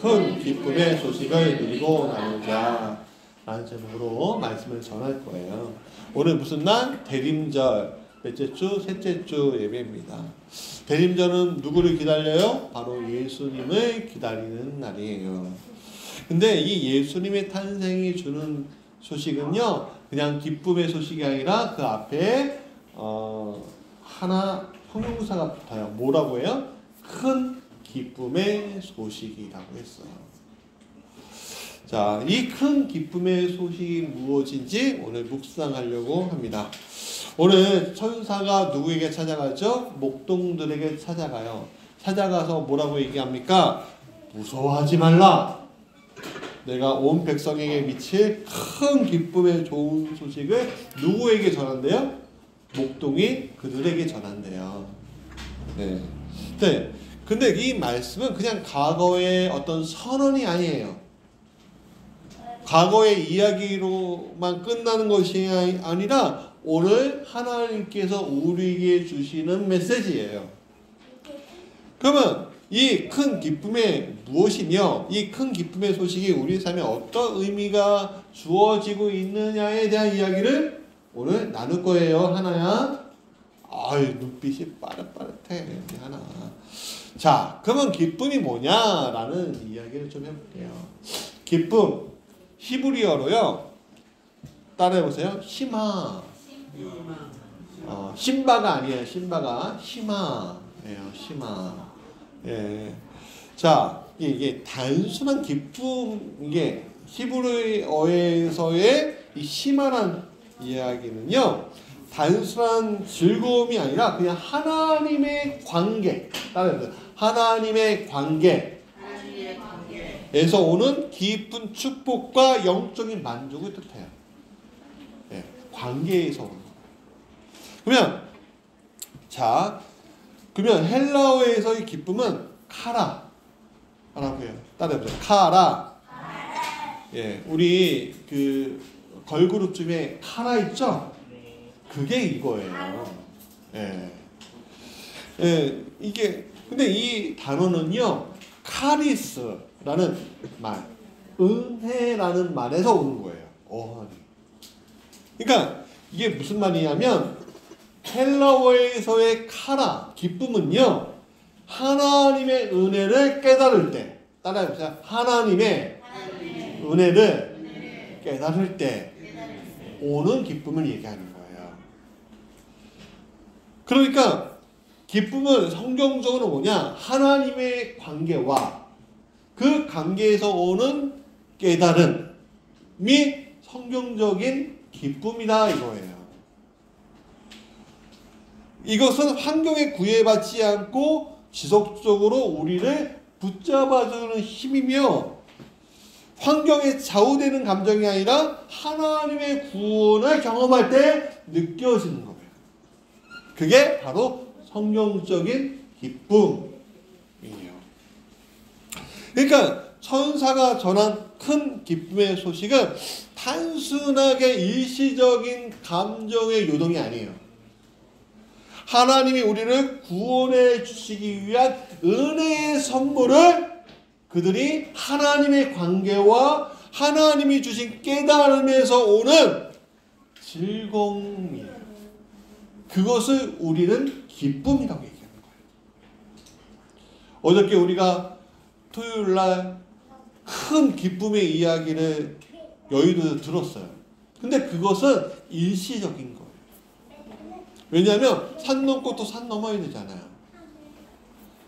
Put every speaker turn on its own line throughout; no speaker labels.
큰 기쁨의 소식을 누리고 나누자 라는 제목으로 말씀을 전할 거예요. 오늘 무슨 날? 대림절 몇째 주? 셋째 주 예배입니다. 대림절은 누구를 기다려요? 바로 예수님을 기다리는 날이에요. 근데 이 예수님의 탄생이 주는 소식은요, 그냥 기쁨의 소식이 아니라 그 앞에 하나 형용사가 붙어요. 뭐라고 해요? 큰 기쁨의 소식이라고 했어요. 자, 이 큰 기쁨의 소식이 무엇인지 오늘 묵상하려고 합니다. 오늘 천사가 누구에게 찾아가죠? 목동들에게 찾아가요. 찾아가서 뭐라고 얘기합니까? 무서워하지 말라. 내가 온 백성에게 미칠 큰 기쁨의 좋은 소식을 누구에게 전한대요? 목동이 그들에게 전한대요. 네. 네. 근데 이 말씀은 그냥 과거의 어떤 선언이 아니에요. 과거의 이야기로만 끝나는 것이 아니라 오늘 하나님께서 우리에게 주시는 메시지예요. 그러면 이 큰 기쁨의 무엇이며 이 큰 기쁨의 소식이 우리 삶에 어떤 의미가 주어지고 있느냐에 대한 이야기를 오늘 나눌 거예요. 하나야. 아유, 눈빛이 빠릇빠릇해. 하나. 자, 그러면 기쁨이 뭐냐라는 이야기를 좀 해볼게요. 기쁨, 히브리어로요. 따라해보세요. 시마. 신바가 아니에요. 신바가 시마예요. 시마. 예. 자, 이게 단순한 기쁨, 이게 히브리어에서의 이 시마란 이야기는요, 단순한 즐거움이 아니라 그냥 하나님의 관계, 따라해보세요. 하나님의 관계에서 오는 깊은 축복과 영적인 만족을 뜻해요. 예, 관계에서 오는 거예요. 그러면 헬라어에서의 기쁨은 카라라고 해요. 따라해보세요. 카라. 예, 우리 그 걸그룹 중에 카라 있죠? 그게 이거예요. 예. 예, 이게 근데 이 단어는요, 카리스라는 말, 은혜라는 말에서 오는 거예요. 어허니. 그러니까 이게 무슨 말이냐면 헬라어에서의 카라, 기쁨은요, 하나님의 은혜를 깨달을 때, 따라해보세요. 하나님의 은혜를 깨달을 때 오는 기쁨을 얘기하는 거예요. 그러니까 기쁨은 성경적으로 뭐냐? 하나님의 관계와 그 관계에서 오는 깨달음이 성경적인 기쁨이다 이거예요. 이것은 환경에 구애받지 않고 지속적으로 우리를 붙잡아주는 힘이며 환경에 좌우되는 감정이 아니라 하나님의 구원을 경험할 때 느껴지는 거예요. 그게 바로 성경적인 기쁨이에요. 그러니까 천사가 전한 큰 기쁨의 소식은 단순하게 일시적인 감정의 요동이 아니에요. 하나님이 우리를 구원해 주시기 위한 은혜의 선물을 그들이 하나님의 관계와 하나님이 주신 깨달음에서 오는 즐거움이에요. 그것을 우리는 기쁨이라고 얘기하는 거예요. 어저께 우리가 토요일날 큰 기쁨의 이야기를 여의도에서 들었어요. 근데 그것은 일시적인 거예요. 왜냐하면 산 넘고 또 산 넘어야 되잖아요.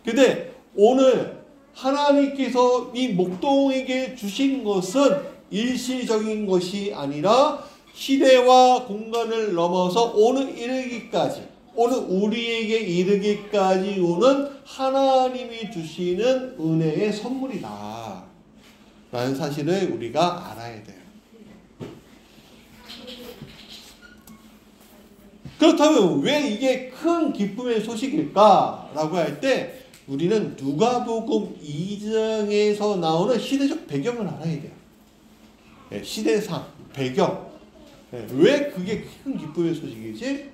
근데 오늘 하나님께서 이 목동에게 주신 것은 일시적인 것이 아니라 시대와 공간을 넘어서 오늘 이르기까지, 오늘 우리에게 이르기까지 오는 하나님이 주시는 은혜의 선물이다 라는 사실을 우리가 알아야 돼요. 그렇다면 왜 이게 큰 기쁨의 소식일까? 라고 할 때 우리는 누가복음 2장에서 나오는 시대적 배경을 알아야 돼요. 네, 시대상, 배경. 네, 왜 그게 큰 기쁨의 소식이지?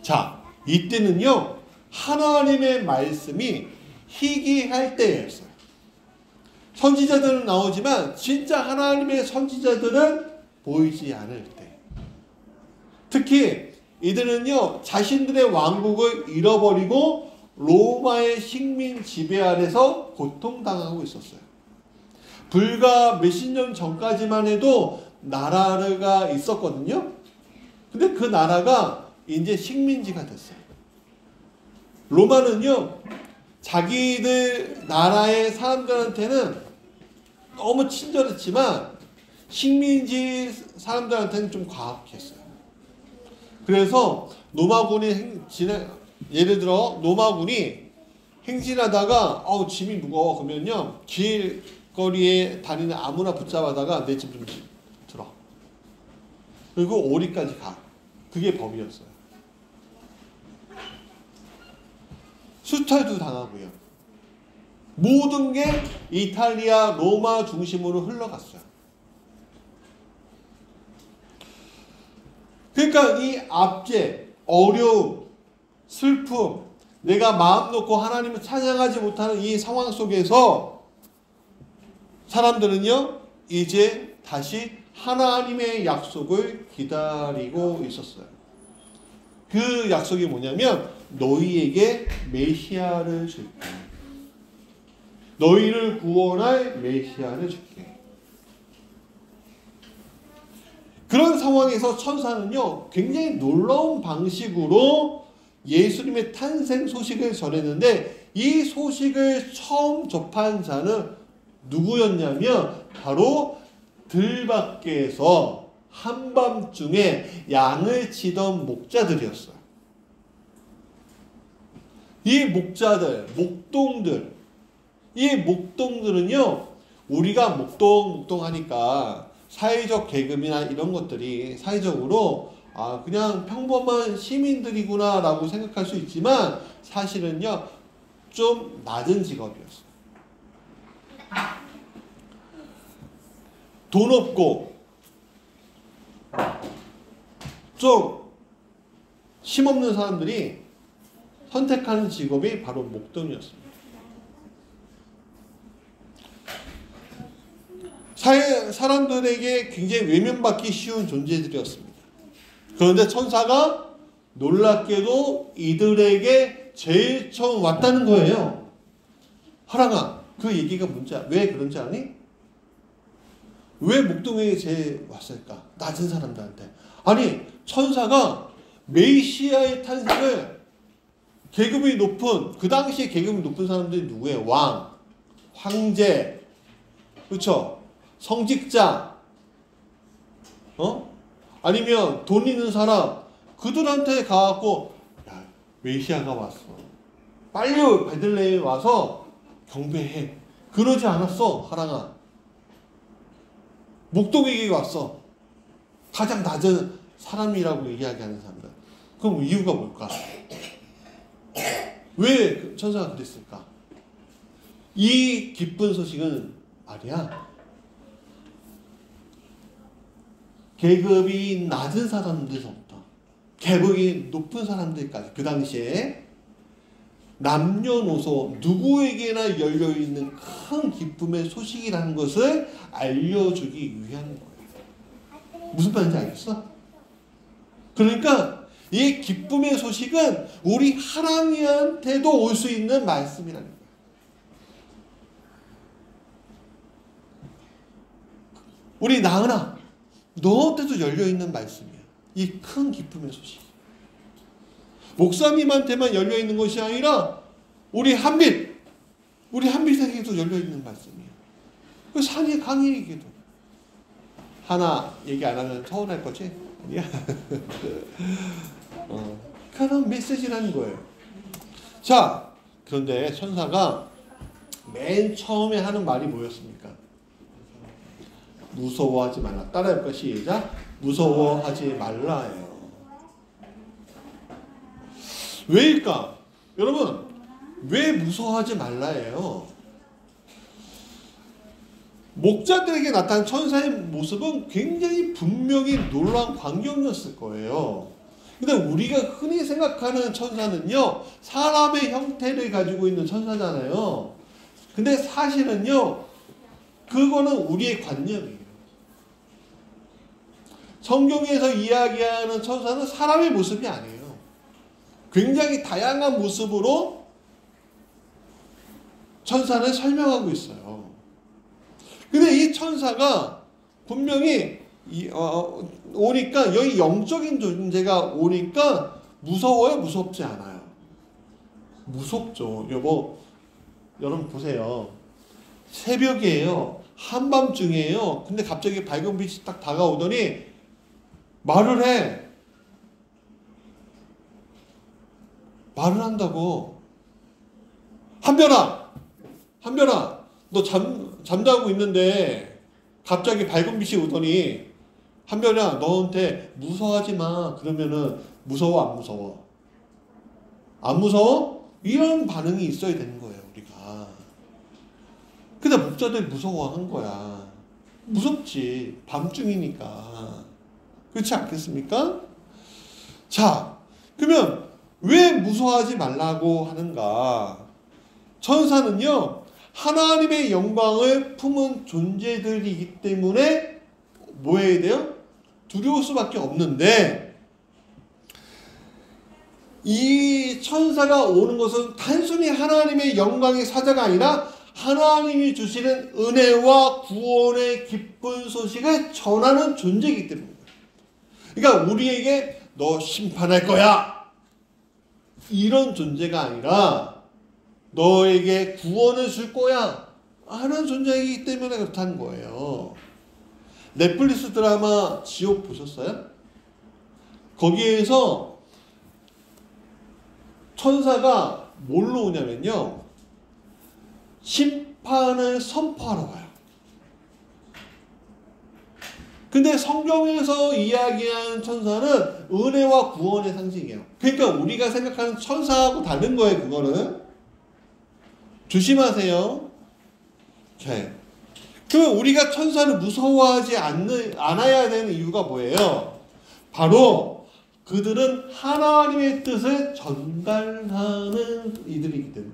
자, 이때는요, 하나님의 말씀이 희귀할 때였어요. 선지자들은 나오지만 진짜 하나님의 선지자들은 보이지 않을 때. 특히 이들은요, 자신들의 왕국을 잃어버리고 로마의 식민 지배 아래서 고통당하고 있었어요. 불과 몇십 년 전까지만 해도 나라가 있었거든요. 근데 그 나라가 이제 식민지가 됐어요. 로마는요, 자기들 나라의 사람들한테는 너무 친절했지만 식민지 사람들한테는 좀 과학했어요. 그래서 로마군이 예를 들어 로마군이 행진하다가 짐이 무거워 그러면요, 길거리에 다니는 아무나 붙잡아다가 내 집 좀 들어. 그리고 오리까지 가. 그게 법이었어요. 수탈도 당하고요. 모든 게 이탈리아 로마 중심으로 흘러갔어요. 그러니까 이 압제, 어려움, 슬픔, 내가 마음 놓고 하나님을 찬양하지 못하는 이 상황 속에서 사람들은요, 이제 다시 하나님의 약속을 기다리고 있었어요. 그 약속이 뭐냐면 너희에게 메시아를 줄게. 너희를 구원할 메시아를 줄게. 그런 상황에서 천사는요, 굉장히 놀라운 방식으로 예수님의 탄생 소식을 전했는데, 이 소식을 처음 접한 자는 누구였냐면 바로 들밖에서 한밤중에 양을 치던 목자들이었어요. 이 목자들, 목동들, 이 목동들은요, 우리가 목동 하니까 사회적 계급이나 이런 것들이 사회적으로 그냥 평범한 시민들이구나 라고 생각할 수 있지만 사실은요, 좀 낮은 직업이었어요. 돈 없고 좀 힘없는 사람들이 선택하는 직업이 바로 목동이었습니다. 사람들에게 굉장히 외면받기 쉬운 존재들이었습니다. 그런데 천사가 놀랍게도 이들에게 제일 처음 왔다는 거예요. 하랑아, 그 얘기가 뭔지 왜 그런지 아니? 왜 목동에게 제일 왔을까? 낮은 사람들한테. 아니, 천사가 메시아의 탄생을 계급이 높은, 그 당시에 계급이 높은 사람들이 누구예요? 왕, 황제, 그렇죠? 성직자, 아니면 돈 있는 사람, 그들한테 가갖고, 야, 메시아가 왔어. 빨리 베들레헴에 와서 경배해. 그러지 않았어, 하랑아. 목동에게 왔어. 가장 낮은 사람이라고 이야기하는 사람들. 그럼 이유가 뭘까? 왜 천사가 그랬을까? 이 기쁜 소식은 말이야, 계급이 낮은 사람들부터 계급이 높은 사람들까지, 그 당시에 남녀노소 누구에게나 열려있는 큰 기쁨의 소식이라는 것을 알려주기 위한 거예요. 무슨 말인지 알겠어? 그러니까 이 기쁨의 소식은 우리 하나님한테도 올 수 있는 말씀이라는 거예요. 우리 나은아, 너한테도 열려있는 말씀이야. 이 큰 기쁨의 소식. 목사님한테만 열려있는 것이 아니라 우리 한빛에게도 열려있는 말씀이에요. 그 산이 강의에게도. 하나 얘기 안 하면 서운할 거지? 아니야. 그런 메시지라는 거예요. 자, 그런데 천사가 맨 처음에 하는 말이 뭐였습니까? 무서워하지 말라. 따라해볼까? 시작. 무서워하지 말라예요. 왜일까? 여러분, 왜 무서워하지 말라예요? 목자들에게 나타난 천사의 모습은 굉장히 분명히 놀라운 광경이었을 거예요. 근데 우리가 흔히 생각하는 천사는요, 사람의 형태를 가지고 있는 천사잖아요. 근데 사실은요, 그거는 우리의 관념이에요. 성경에서 이야기하는 천사는 사람의 모습이 아니에요. 굉장히 다양한 모습으로 천사를 설명하고 있어요. 근데 이 천사가 분명히 오니까 여기 영적인 존재가 오니까 무서워요? 무섭지 않아요? 무섭죠. 여러분 보세요. 새벽이에요. 한밤중이에요. 근데 갑자기 밝은 빛이 딱 다가오더니 말을 해. 말을 한다고. 한별아, 너 잠자고 있는데 갑자기 밝은 빛이 오더니 한별아, 너한테 무서워하지 마. 그러면은 무서워, 안 무서워? 안 무서워? 이런 반응이 있어야 되는 거예요, 우리가. 근데 목자들 무서워하는 거야. 무섭지. 밤중이니까. 그렇지 않겠습니까? 자, 그러면 왜 무서워하지 말라고 하는가? 천사는요, 하나님의 영광을 품은 존재들이기 때문에 뭐 해야 돼요? 두려울 수밖에 없는데, 이 천사가 오는 것은 단순히 하나님의 영광의 사자가 아니라 하나님이 주시는 은혜와 구원의 기쁜 소식을 전하는 존재이기 때문입니다. 그러니까 우리에게 너 심판할 거야, 이런 존재가 아니라 너에게 구원을 줄 거야 하는 존재이기 때문에 그렇다는 거예요. 넷플릭스 드라마 지옥 보셨어요? 거기에서 천사가 뭘로 오냐면요, 심판을 선포하러 와요. 근데 성경에서 이야기하는 천사는 은혜와 구원의 상징이에요. 그러니까 우리가 생각하는 천사하고 다른 거예요. 그거는 조심하세요. 자, 그러면 우리가 천사를 무서워하지 않아야 되는 이유가 뭐예요? 바로 그들은 하나님의 뜻을 전달하는 이들이기 때문에.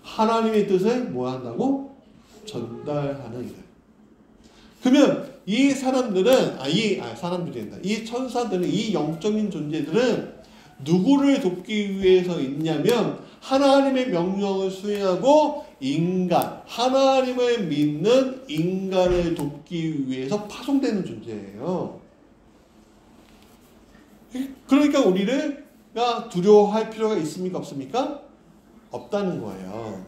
하나님의 뜻을 뭐 한다고? 전달하는 이들. 그러면 이 사람들은 이 천사들은, 이 영적인 존재들은 누구를 돕기 위해서 있냐면 하나님의 명령을 수행하고 하나님을 믿는 인간을 돕기 위해서 파송되는 존재예요. 그러니까 우리가 두려워할 필요가 있습니까? 없습니까? 없다는 거예요.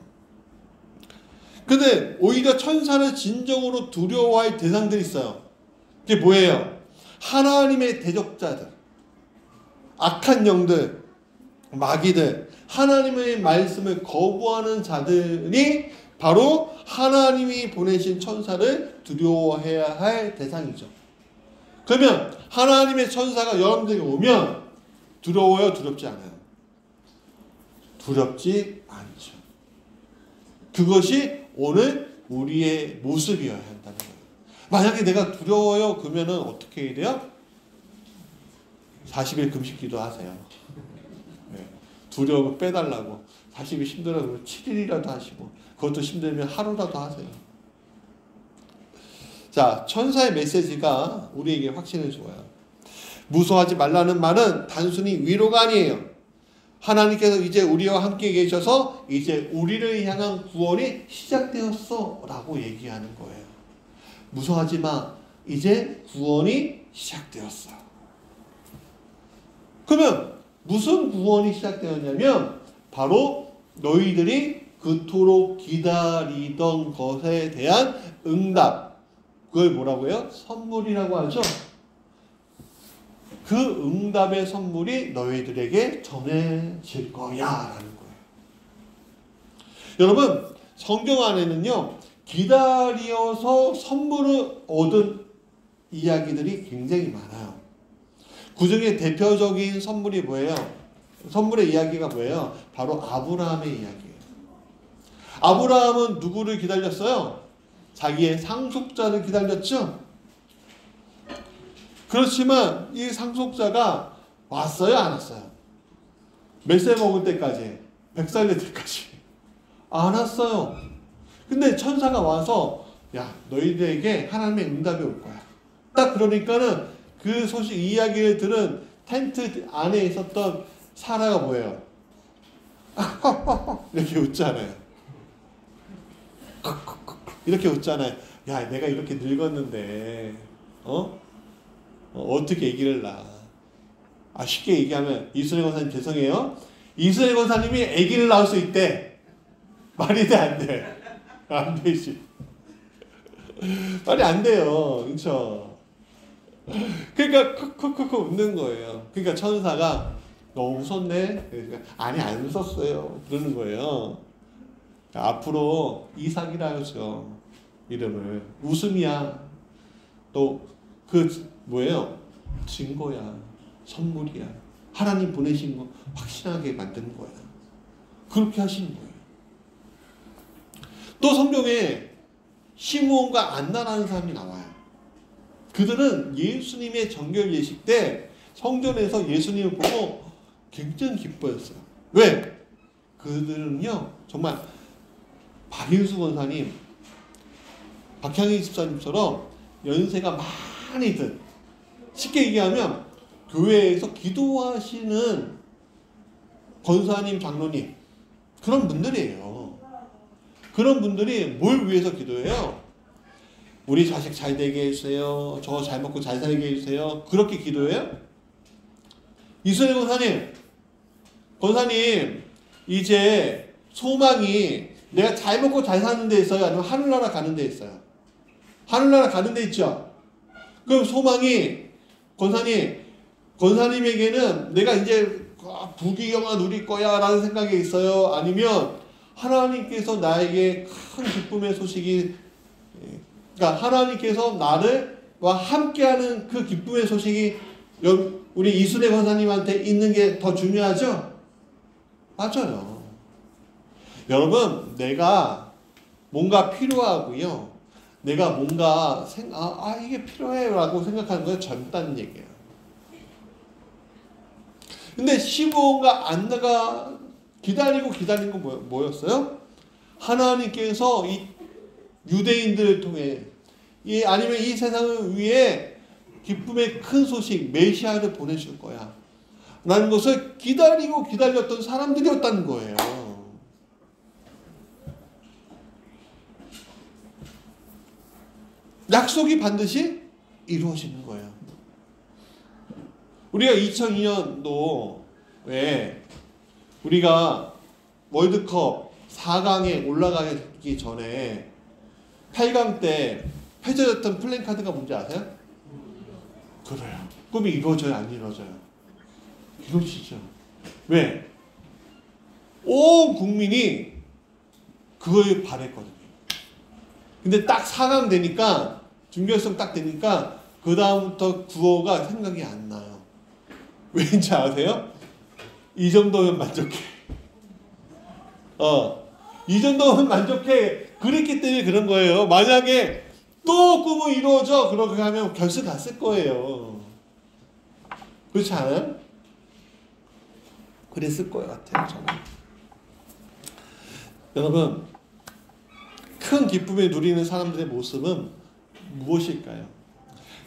근데 오히려 천사는 진정으로 두려워할 대상들이 있어요. 그게 뭐예요? 하나님의 대적자들, 악한 영들, 마귀들, 하나님의 말씀을 거부하는 자들이 바로 하나님이 보내신 천사를 두려워해야 할 대상이죠. 그러면 하나님의 천사가 여러분들에게 오면 두려워요? 두렵지 않아요? 두렵지 않죠. 그것이 오늘 우리의 모습이어야 한다는 거예요. 만약에 내가 두려워요 그러면은 어떻게 해야 돼요? 40일 금식기도 하세요. 네. 두려움을 빼달라고. 40일 힘들어 그러면 7일이라도 하시고, 그것도 힘들면 하루라도 하세요. 자, 천사의 메시지가 우리에게 확신을 줘요. 무서워하지 말라는 말은 단순히 위로가 아니에요. 하나님께서 이제 우리와 함께 계셔서 이제 우리를 향한 구원이 시작되었어 라고 얘기하는 거예요. 무서워하지 마. 이제 구원이 시작되었어. 그러면 무슨 구원이 시작되었냐면 바로 너희들이 그토록 기다리던 것에 대한 응답. 그걸 뭐라고 해요? 선물이라고 하죠. 그 응답의 선물이 너희들에게 전해질 거야 라는 거예요. 여러분, 성경 안에는요, 기다려서 선물을 얻은 이야기들이 굉장히 많아요. 그 중에 대표적인 선물이 뭐예요? 선물의 이야기가 뭐예요? 바로 아브라함의 이야기예요. 아브라함은 누구를 기다렸어요? 자기의 상속자를 기다렸죠? 그렇지만 이 상속자가 왔어요? 안 왔어요? 몇 살 먹을 때까지? 100살 될 때까지? 안 왔어요. 근데 천사가 와서 야, 너희들에게 하나님의 응답이 올 거야. 딱 그러니까는 그 소식 이야기를 들은 텐트 안에 있었던 사라가 뭐예요? 이렇게 웃잖아요. 이렇게 웃잖아요. 야, 내가 이렇게 늙었는데 어떻게 아기를 낳아? 쉽게 얘기하면 이스라엘 권사님 죄송해요. 이스라엘 권사님이 아기를 낳을 수 있대. 말이 돼, 안 돼? 안 되지. 말이 안 돼요. 그렇죠? 그러니까 쿡쿡쿡 웃는 거예요. 그러니까 천사가 너 웃었네? 그러니까 아니 안 웃었어요. 그러는 거예요. 앞으로 이삭이라 하죠. 이름을. 웃음이야. 또 그 뭐예요? 증거야. 선물이야. 하나님 보내신 거 확신하게 만드는 거야. 그렇게 하시는 거예요. 또 성경에 시므온과 안나라는 사람이 나와요. 그들은 예수님의 정결 예식 때 성전에서 예수님을 보고 굉장히 기뻐했어요. 왜? 그들은요 정말 박인수 권사님, 박향희 집사님처럼 연세가 많이 든, 쉽게 얘기하면 교회에서 기도하시는 권사님, 장로님 그런 분들이에요. 그런 분들이 뭘 위해서 기도해요? 우리 자식 잘 되게 해주세요. 저 잘 먹고 잘 살게 해주세요. 그렇게 기도해요? 이스라엘 권사님 이제 소망이 내가 잘 먹고 잘 사는 데 있어요? 아니면 하늘나라 가는 데 있어요? 하늘나라 가는 데 있죠? 그럼 소망이 권사님에게는 내가 이제 부귀영화 누릴 거야 라는 생각이 있어요? 아니면 하나님께서 나에게 큰 기쁨의 소식이, 그러니까 하나님께서 나와 함께하는 그 기쁨의 소식이 우리 이순애 권사님한테 있는 게 더 중요하죠? 맞아요. 여러분, 내가 뭔가 필요하고요. 내가 뭔가 이게 필요해 라고 생각하는 건 젊다는 얘기예요. 근데 시므온과 안나가 기다린 건 뭐였어요? 하나님께서 이 유대인들을 통해 아니면 이 세상을 위해 기쁨의 큰 소식 메시아를 보내줄 거야 라는 것을 기다렸던 사람들이었다는 거예요. 약속이 반드시 이루어지는 거예요. 우리가 2002년도에 우리가 월드컵 4강에 올라가기 전에 8강 때 펼쳐졌던 플랜카드가 뭔지 아세요? 그래요. 꿈이 이루어져요? 안 이루어져요? 이루어지죠. 왜? 온 국민이 그걸 바랬거든요. 근데 딱 4강 되니까, 준결승 딱 되니까 그 다음부터 구호가 생각이 안 나요. 왠지 아세요? 이 정도면 만족해. 이 정도면 만족해. 그랬기 때문에 그런 거예요. 만약에 또 꿈은 이루어져. 그렇게 하면 결승 갔을 거예요. 그렇지 않아요? 그랬을 것 같아요. 저는. 여러분, 큰 기쁨에 누리는 사람들의 모습은 무엇일까요?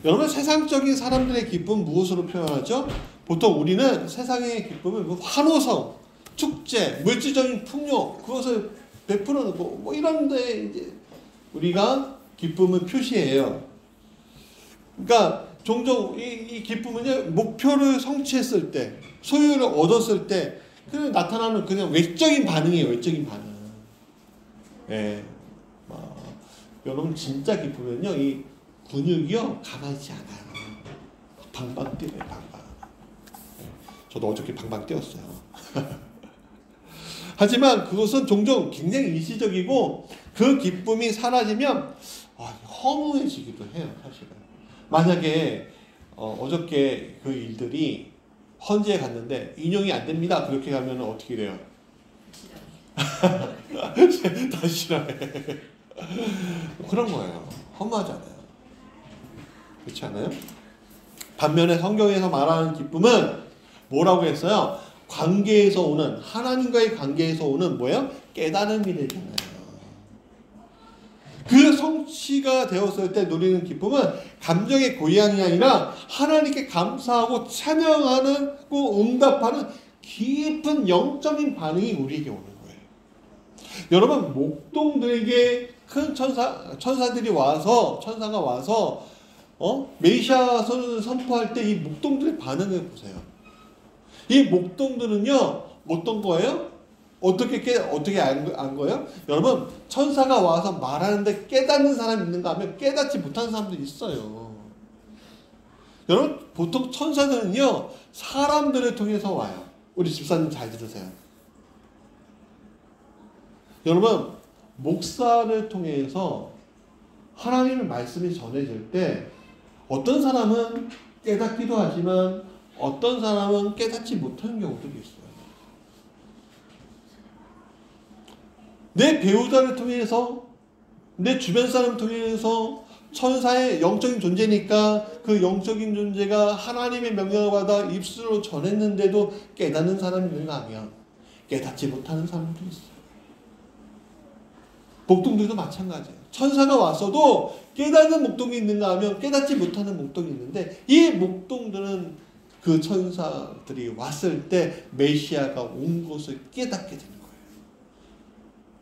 여러분, 세상적인 사람들의 기쁨 무엇으로 표현하죠? 보통 우리는 세상의 기쁨을 환호성, 축제, 물질적인 풍요, 그것을 베풀어는 뭐 이런데 이제 우리가 기쁨을 표시해요. 그러니까 종종 이 기쁨은요, 목표를 성취했을 때, 소유를 얻었을 때 그냥 나타나는 그냥 외적인 반응이에요. 외적인 반응. 예. 여러분 진짜 기쁘면요, 이 근육이요 가만히 있지 않아요. 방방 뛰어요. 방방. 저도 어저께 방방 뛰었어요. 하지만 그것은 종종 굉장히 일시적이고 그 기쁨이 사라지면 허무해지기도 해요. 사실은. 만약에 어저께 그 일들이 헌재에 갔는데 인용이 안 됩니다. 그렇게 가면 어떻게 돼요? 다 싫어해. 그런 거예요. 허무하잖아요. 그렇지 않아요? 반면에 성경에서 말하는 기쁨은 뭐라고 했어요? 관계에서 오는, 하나님과의 관계에서 오는 뭐예요? 깨달음이 되잖아요. 성취가 되었을 때 누리는 기쁨은 감정의 고양이 아니라 하나님께 감사하고 찬양하고 응답하는 깊은 영적인 반응이 우리에게 오는 거예요. 여러분, 목동들에게 큰 천사가 와서 메시아 선포할 때 이 목동들의 반응을 보세요. 이 목동들은요 어떤 거예요? 어떻게 안 거예요? 여러분, 천사가 와서 말하는데 깨닫는 사람이 있는가 하면 깨닫지 못하는 사람도 있어요. 여러분, 보통 천사들은요 사람들을 통해서 와요. 우리 집사님 잘 들으세요. 여러분, 목사를 통해서 하나님의 말씀이 전해질 때 어떤 사람은 깨닫기도 하지만 어떤 사람은 깨닫지 못하는 경우들이 있어요. 내 배우자를 통해서, 내 주변 사람을 통해서 천사의 영적인 존재니까 그 영적인 존재가 하나님의 명령을 받아 입술로 전했는데도 깨닫는 사람이 있는가 하면 깨닫지 못하는 사람도 있어요. 목동들도 마찬가지예요. 천사가 왔어도 깨닫는 목동이 있는가 하면 깨닫지 못하는 목동이 있는데, 이 목동들은 그 천사들이 왔을 때 메시아가 온 것을 깨닫게 되는 거예요.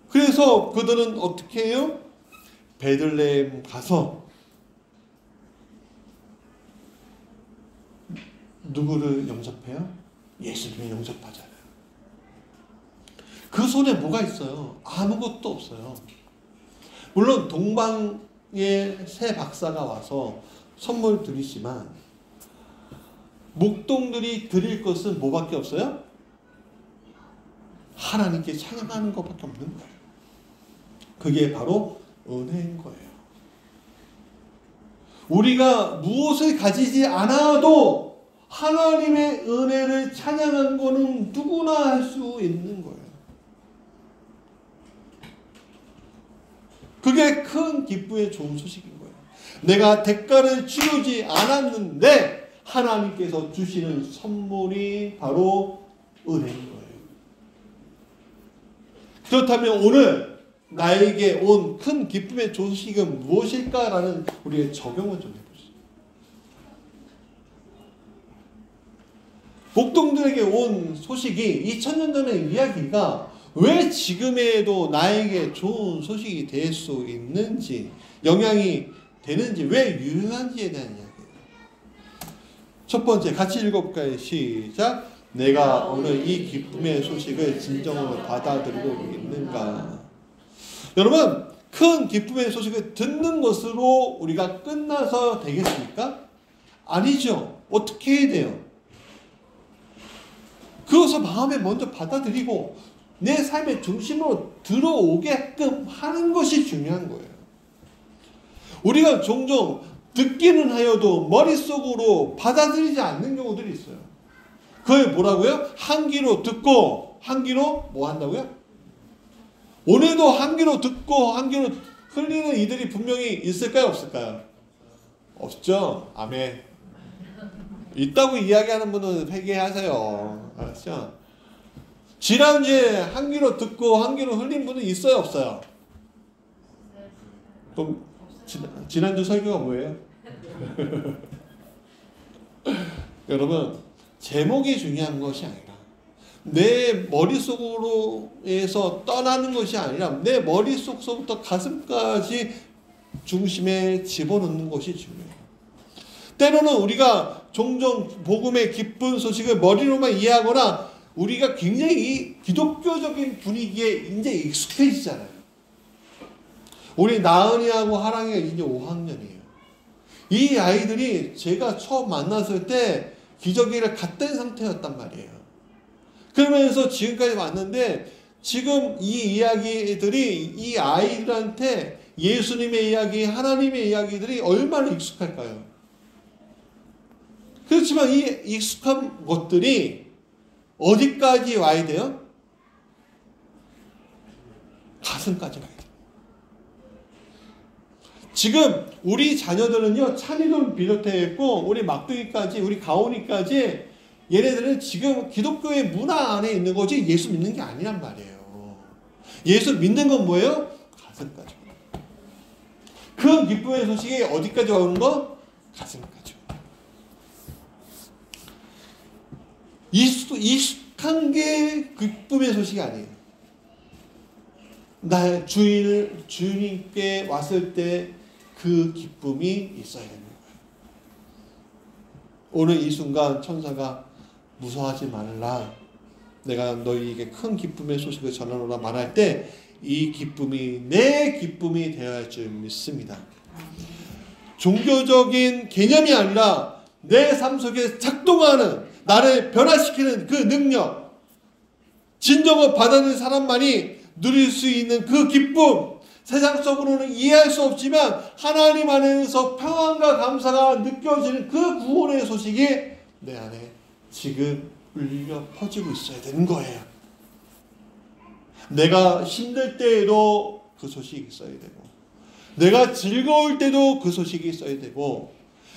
그래서 그들은 어떻게 해요? 베들레헴 가서 누구를 영접해요? 예수님을 영접하잖아요. 그 손에 뭐가 있어요? 아무것도 없어요. 물론 동방의 새 박사가 와서 선물 드리지만 목동들이 드릴 것은 뭐밖에 없어요? 하나님께 찬양하는 것밖에 없는 거예요. 그게 바로 은혜인 거예요. 우리가 무엇을 가지지 않아도 하나님의 은혜를 찬양한 거는 누구나 할 수 있는 거예요. 그게 큰 기쁨의 좋은 소식인 거예요. 내가 대가를 치르지 않았는데 하나님께서 주시는 선물이 바로 은혜인 거예요. 그렇다면 오늘 나에게 온 큰 기쁨의 소식은 무엇일까라는 우리의 적용을 좀 해보시죠. 목동들에게 온 소식이 2000년 전의 이야기가 왜 지금에도 나에게 좋은 소식이 될 수 있는지, 영향이 되는지, 왜 유효한지에 대한 이야기예요. 첫 번째, 같이 읽어볼까요? 시작. 내가 오늘 이 기쁨의 소식을 진정으로 받아들이고 있는가? 여러분, 큰 기쁨의 소식을 듣는 것으로 우리가 끝나서 되겠습니까? 아니죠. 어떻게 해야 돼요? 그것을 마음에 먼저 받아들이고 내 삶의 중심으로 들어오게끔 하는 것이 중요한 거예요. 우리가 종종 듣기는 하여도 머릿속으로 받아들이지 않는 경우들이 있어요. 그걸 뭐라고요? 한 귀로 듣고 한 귀로 뭐 한다고요? 오늘도 한 귀로 듣고 한 귀로 흘리는 이들이 분명히 있을까요? 없을까요? 없죠? 아멘. 있다고 이야기하는 분은 회개하세요. 알았죠? 지난주에 한 귀로 듣고 한 귀로 흘린 분은 있어요? 없어요? 그럼 지난주 설교가 뭐예요? 여러분, 제목이 중요한 것이 아니라 내 머릿속으로에서 떠나는 것이 아니라 내 머릿속서부터 가슴까지 중심에 집어넣는 것이 중요해요. 때로는 우리가 종종 복음의 기쁜 소식을 머리로만 이해하거나 우리가 굉장히 이 기독교적인 분위기에 이제 익숙해지잖아요. 우리 나은이하고 하랑이가 이제 5학년이에요. 이 아이들이 제가 처음 만났을 때 기저귀를 갖댄 상태였단 말이에요. 그러면서 지금까지 왔는데 지금 이 이야기들이 이 아이들한테 예수님의 이야기, 하나님의 이야기들이 얼마나 익숙할까요? 그렇지만 이 익숙한 것들이 어디까지 와야 돼요? 가슴까지 가야 돼요. 지금 우리 자녀들은요, 찬이도 비롯했고 우리 막둥이까지, 우리 가온이까지 얘네들은 지금 기독교의 문화 안에 있는 거지 예수 믿는 게 아니란 말이에요. 예수 믿는 건 뭐예요? 가슴까지. 그 기쁨의 소식이 어디까지 오는 거? 가슴까지. 익숙한 게 기쁨의 소식이 아니에요. 나 주님께 왔을 때 그 기쁨이 있어야 되는 거예요. 오늘 이 순간 천사가 무서워하지 말라. 내가 너희에게 큰 기쁨의 소식을 전하노라 말할 때 이 기쁨이 내 기쁨이 되어야 할 줄 믿습니다. 종교적인 개념이 아니라 내 삶 속에 작동하는, 나를 변화시키는 그 능력, 진정을 받아들이는 사람만이 누릴 수 있는 그 기쁨, 세상 속으로는 이해할 수 없지만 하나님 안에서 평안과 감사가 느껴지는 그 구원의 소식이 내 안에 지금 울려 퍼지고 있어야 되는 거예요. 내가 힘들 때에도 그 소식이 있어야 되고, 내가 즐거울 때도 그 소식이 있어야 되고,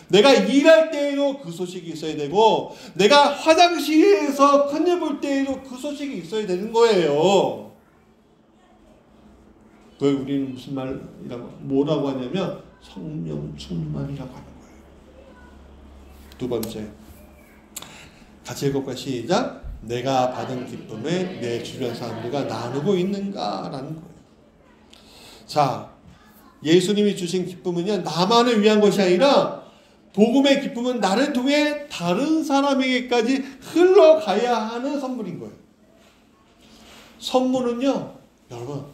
내가 일할 때에도 그 소식이 있어야 되고, 내가 화장실에서 큰일 볼 때에도 그 소식이 있어야 되는 거예요. 왜 우리는 무슨 말이라고, 뭐라고 하냐면 성령 충만이라고 하는 거예요. 두 번째, 같이 읽어볼까요? 시작. 내가 받은 기쁨을 내 주변 사람들과 나누고 있는가라는 거예요. 자, 예수님이 주신 기쁨은요, 나만을 위한 것이 아니라 복음의 기쁨은 나를 통해 다른 사람에게까지 흘러가야 하는 선물인 거예요. 선물은요, 여러분,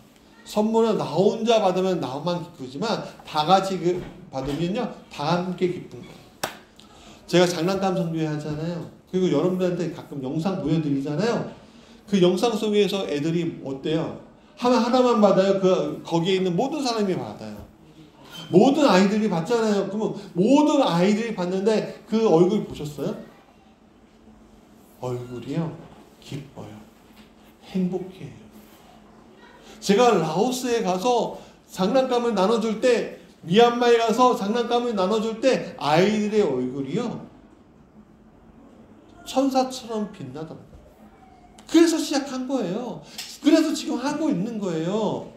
선물은 나 혼자 받으면 나만 기쁘지만 다 같이 받으면요, 다 함께 기쁜 거예요. 제가 장난감 선교회 하잖아요. 그리고 여러분들한테 가끔 영상 보여드리잖아요. 그 영상 속에서 애들이 어때요? 하나만 받아요? 거기에 있는 모든 사람이 받아요. 모든 아이들이 받잖아요. 그러면 모든 아이들이 받는데 그 얼굴 보셨어요? 얼굴이요, 기뻐요. 행복해요. 제가 라오스에 가서 장난감을 나눠줄 때, 미얀마에 가서 장난감을 나눠줄 때 아이들의 얼굴이요, 천사처럼 빛나더라고요. 그래서 시작한 거예요. 그래서 지금 하고 있는 거예요.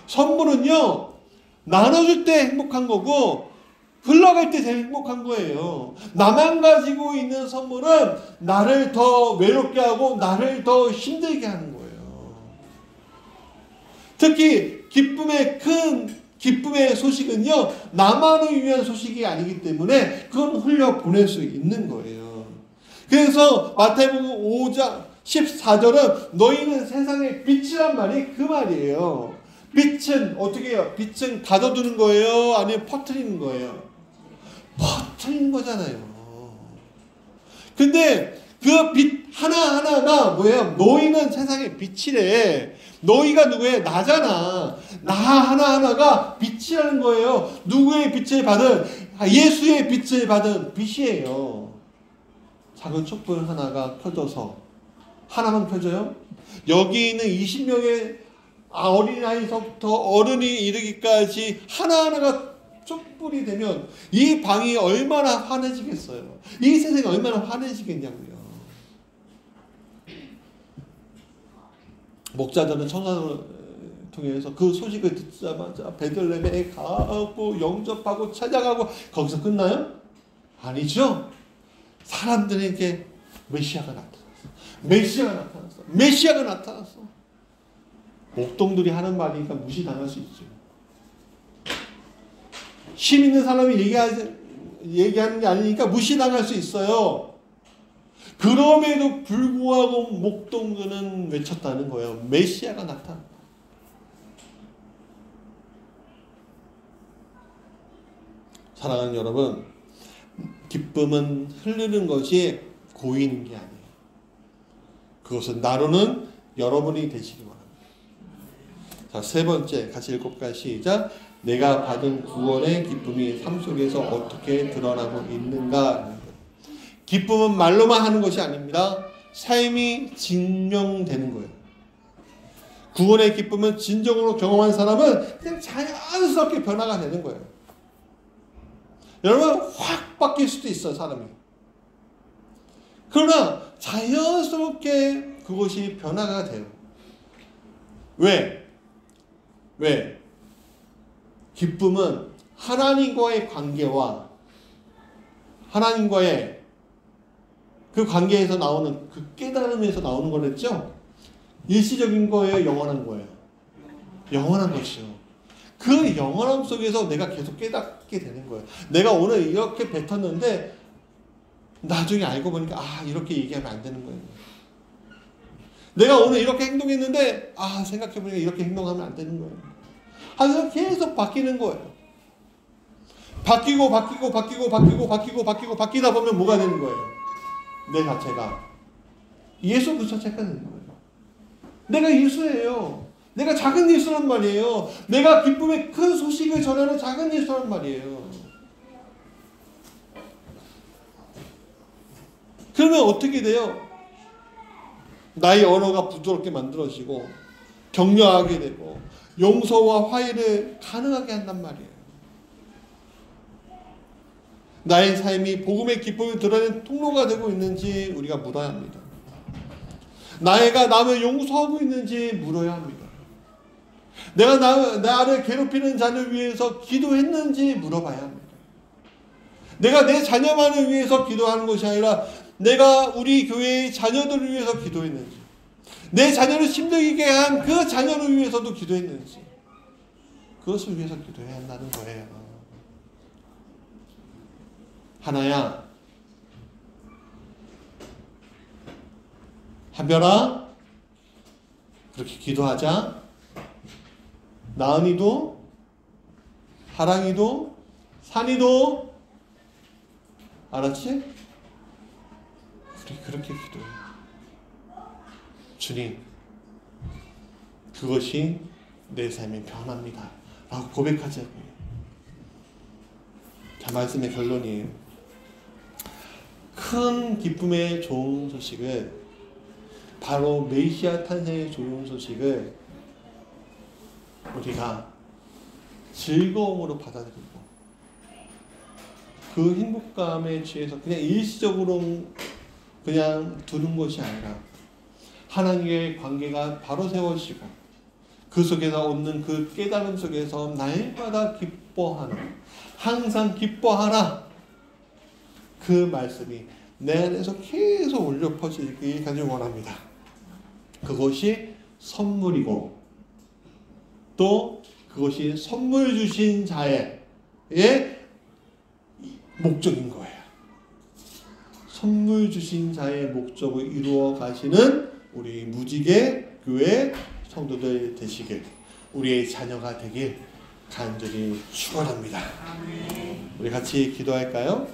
선물은요, 나눠줄 때 행복한 거고 흘러갈 때 제일 행복한 거예요. 나만 가지고 있는 선물은 나를 더 외롭게 하고 나를 더 힘들게 하는 거예요. 특히 기쁨의 소식은요, 나만을 위한 소식이 아니기 때문에 그건 흘려보낼 수 있는 거예요. 그래서 마태복음 5장 14절은 너희는 세상의 빛이란 말이 그 말이에요. 빛은 어떻게 해요? 빛은 가둬두는 거예요? 아니면 퍼뜨리는 거예요? 퍼뜨리는 거잖아요. 근데 그 빛 하나하나가 뭐예요? 너희는 세상의 빛이래. 너희가 누구예요? 나잖아. 나 하나하나가 빛이라는 거예요. 누구의 빛을 받은? 예수의 빛을 받은 빛이에요. 작은 촛불 하나가 켜져서, 하나만 켜져요? 여기 있는 20명의 어린아이서부터 어른이 이르기까지 하나하나가 촛불이 되면 이 방이 얼마나 환해지겠어요. 이 세상이 얼마나 환해지겠냐고요. 목자들은 천사를 통해서 그 소식을 듣자마자 베들레헴에 가고 영접하고 찾아가고, 거기서 끝나요? 아니죠. 사람들에게 메시아가 나타났어. 메시아가 나타났어. 목동들이 하는 말이니까 무시당할 수 있죠. 힘 있는 사람이 얘기하는 게 아니니까 무시당할 수 있어요. 그럼에도 불구하고 목동들은 외쳤다는 거예요. 메시아가 나타났다. 사랑하는 여러분, 기쁨은 흐르는 것이 고이는 게 아니에요. 그것은 나로는 여러분이 되시기 바랍니다. 자, 세 번째 같이 읽어볼까요? 시작. 내가 받은 구원의 기쁨이 삶 속에서 어떻게 드러나고 있는가. 기쁨은 말로만 하는 것이 아닙니다. 삶이 증명되는 거예요. 구원의 기쁨은 진정으로 경험한 사람은 그냥 자연스럽게 변화가 되는 거예요. 여러분, 확 바뀔 수도 있어요, 사람이. 그러나 자연스럽게 그것이 변화가 돼요. 왜? 기쁨은 하나님과의 관계와 하나님과의 그 관계에서 나오는 그 깨달음에서 나오는 거랬죠? 일시적인 거예요? 영원한 거예요? 영원한 것이요. 그 영원함 속에서 내가 계속 깨닫게 되는 거예요. 내가 오늘 이렇게 뱉었는데 나중에 알고 보니까 이렇게 얘기하면 안 되는 거예요. 내가 오늘 이렇게 행동했는데 생각해보니까 이렇게 행동하면 안 되는 거예요. 하여튼 계속 바뀌는 거예요. 바뀌고 바뀌다 보면 뭐가 되는 거예요? 내 자체가 예수 그 자체가 되는 거예요. 내가 예수예요. 내가 작은 예수란 말이에요. 내가 기쁨의 큰 소식을 전하는 작은 예수란 말이에요. 그러면 어떻게 돼요? 나의 언어가 부드럽게 만들어지고 격려하게 되고 용서와 화해를 가능하게 한단 말이에요. 나의 삶이 복음의 기쁨을 드러내는 통로가 되고 있는지 우리가 물어야 합니다. 나가 남을 용서하고 있는지 물어야 합니다. 내가 나를 괴롭히는 자를 위해서 기도했는지 물어봐야 합니다. 내가 내 자녀만을 위해서 기도하는 것이 아니라 내가 우리 교회의 자녀들을 위해서 기도했는지, 내 자녀를 힘들게 한 그 자녀를 위해서도 기도했는지, 그것을 위해서 기도해야 한다는 거예요. 하나야, 한별아, 그렇게 기도하자. 나은이도, 하랑이도, 산이도, 알았지? 우리 그렇게 기도해. 주님, 그것이 내 삶의 변화입니다. 라고 고백하자고요. 자, 말씀의 결론이에요. 큰 기쁨의 좋은 소식을, 바로 메시아 탄생의 좋은 소식을 우리가 즐거움으로 받아들이고 그 행복감에 취해서 그냥 일시적으로 그냥 두는 것이 아니라 하나님과의 관계가 바로 세워지고 그 속에서 얻는 그 깨달음 속에서 날마다 기뻐하는, 항상 기뻐하라, 그 말씀이 내 안에서 계속 울려 퍼지길 간절히 원합니다. 그것이 선물이고 또 그것이 선물 주신 자의 목적인 거예요. 선물 주신 자의 목적을 이루어 가시는 우리 무지개 교회 성도들 되시길, 우리의 자녀가 되길 간절히 축원합니다. 우리 같이 기도할까요?